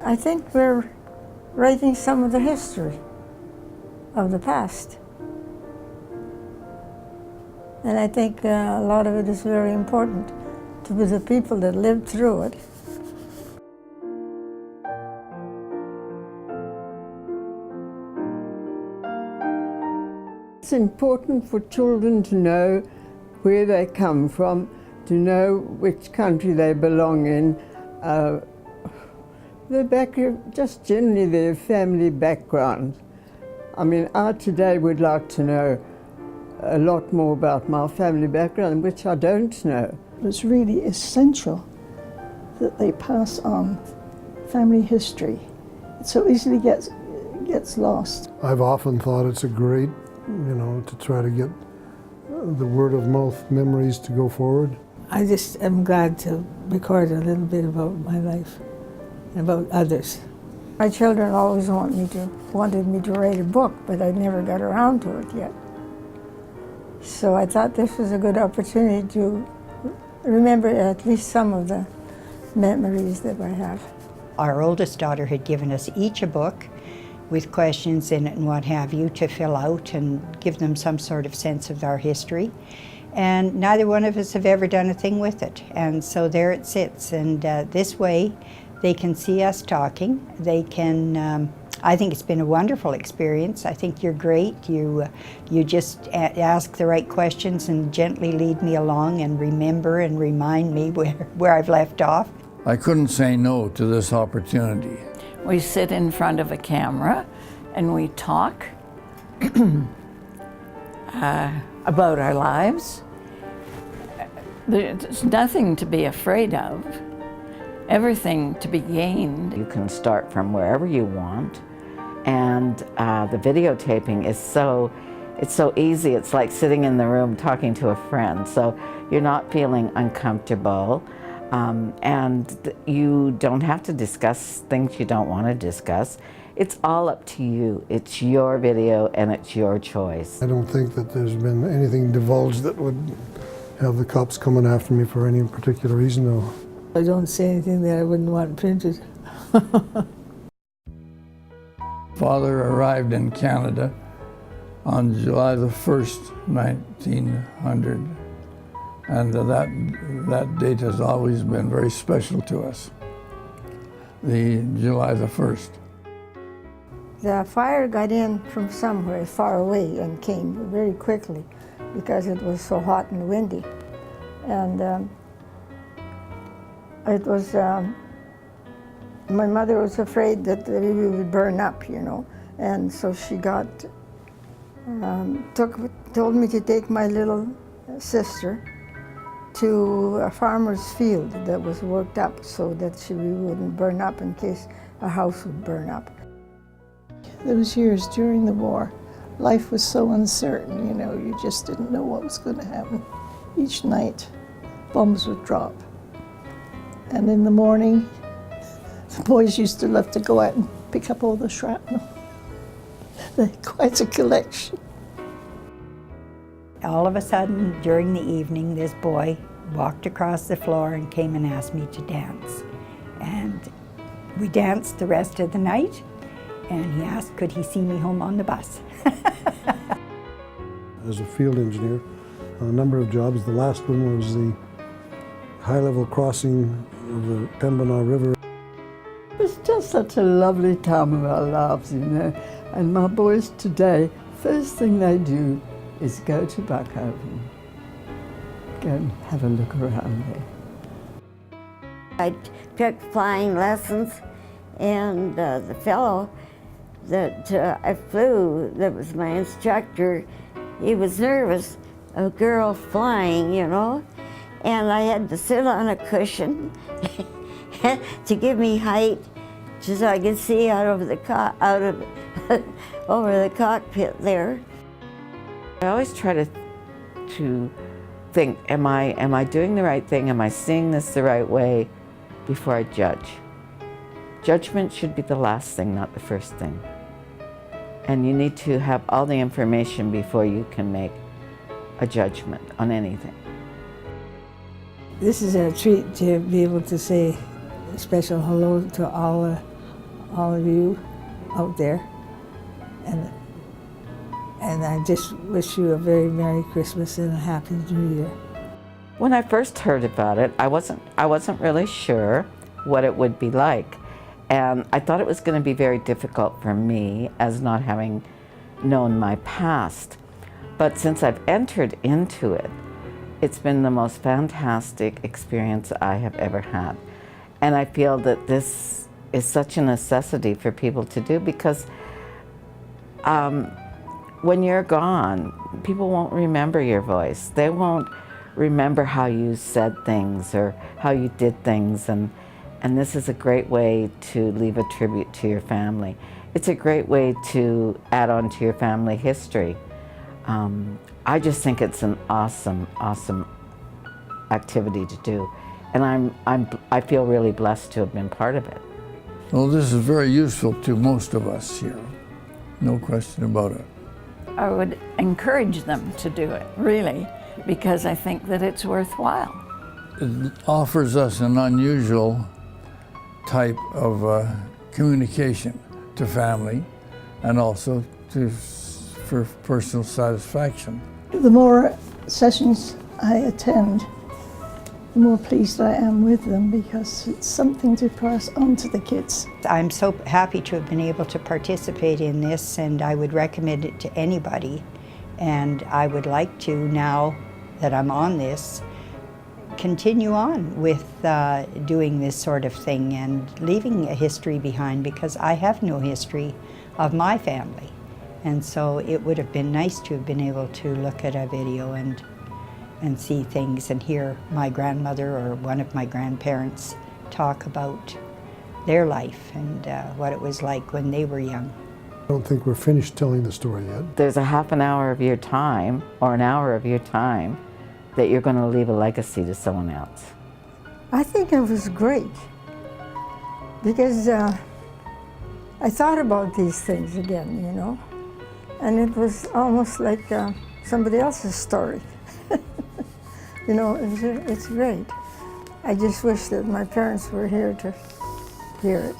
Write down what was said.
I think we're writing some of the history of the past. And I think a lot of it is very important to the people that lived through it. It's important for children to know where they come from, to know which country they belong in, just generally their family background. I mean, I today would like to know a lot more about my family background, which I don't know. It's really essential that they pass on family history. It so easily gets lost. I've often thought it's a great, to try to get the word of mouth memories to go forward. I just am glad to record a little bit about my life and about others. My children always wanted me to write a book, but I never got around to it yet. So I thought this was a good opportunity to remember at least some of the memories that I have. Our oldest daughter had given us each a book with questions in it and what have you to fill out and give them some sort of sense of our history. And neither one of us have ever done a thing with it. And so there it sits. And this way they can see us talking. They can, I think it's been a wonderful experience. I think you're great. You just ask the right questions and gently lead me along and remember and remind me where I've left off. I couldn't say no to this opportunity. We sit in front of a camera and we talk about our lives. There's nothing to be afraid of, everything to be gained. You can start from wherever you want, and the videotaping is so easy. It's like sitting in the room talking to a friend, so you're not feeling uncomfortable. And you don't have to discuss things you don't want to discuss. It's all up to you. It's your video and it's your choice. I don't think that there's been anything divulged that would have the cops coming after me for any particular reason, though. I don't say anything that I wouldn't want printed. Father arrived in Canada on July the 1st, 1900. And that date has always been very special to us, the July the 1st. The fire got in from somewhere far away and came very quickly because it was so hot and windy. And it was, my mother was afraid that we would burn up, and so she told me to take my little sister to a farmer's field that was worked up so that we wouldn't burn up in case a house would burn up. Those years during the war, life was so uncertain, you just didn't know what was going to happen. Each night, bombs would drop. And in the morning, the boys used to love to go out and pick up all the shrapnel. They had quite a collection. All of a sudden, during the evening, this boy walked across the floor and came and asked me to dance. And we danced the rest of the night, and he asked, could he see me home on the bus? As a field engineer, a number of jobs. The last one was the high-level crossing of the Pembina River. It was just such a lovely time of our lives, And my boys today, first thing they do is go to Buckhaven, go and have a look around there. I took flying lessons, and the fellow that I flew, that was my instructor, he was nervous, a girl flying, and I had to sit on a cushion to give me height so I could see out of the over the cockpit there. I always try to think, am I doing the right thing? Am I seeing this the right way before I judge? Judgment should be the last thing, not the first thing. And you need to have all the information before you can make a judgment on anything. This is a treat to be able to say a special hello to all all of you out there. And I just wish you a very Merry Christmas and a Happy New Year. When I first heard about it, I wasn't really sure what it would be like. And I thought it was going to be very difficult for me as not having known my past. But since I've entered into it, it's been the most fantastic experience I have ever had. And I feel that this is such a necessity for people to do because when you're gone, people won't remember your voice. They won't remember how you said things or how you did things. And this is a great way to leave a tribute to your family. It's a great way to add on to your family history. I just think it's an awesome, awesome activity to do. And I feel really blessed to have been part of it. Well, this is very useful to most of us here. No question about it. I would encourage them to do it, really, because I think that it's worthwhile. It offers us an unusual type of communication to family and also for personal satisfaction. The more sessions I attend, the more pleased I am with them because it's something to pass on to the kids. I'm so happy to have been able to participate in this, and I would recommend it to anybody. And I would like to, now that I'm on this, continue on with doing this sort of thing and leaving a history behind, because I have no history of my family. And so it would have been nice to have been able to look at a video and see things and hear my grandmother or one of my grandparents talk about their life and what it was like when they were young. I don't think we're finished telling the story yet. There's a half an hour of your time or an hour of your time that you're going to leave a legacy to someone else. I think it was great because I thought about these things again, you know, and it was almost like somebody else's story. You know, it's great. I just wish that my parents were here to hear it.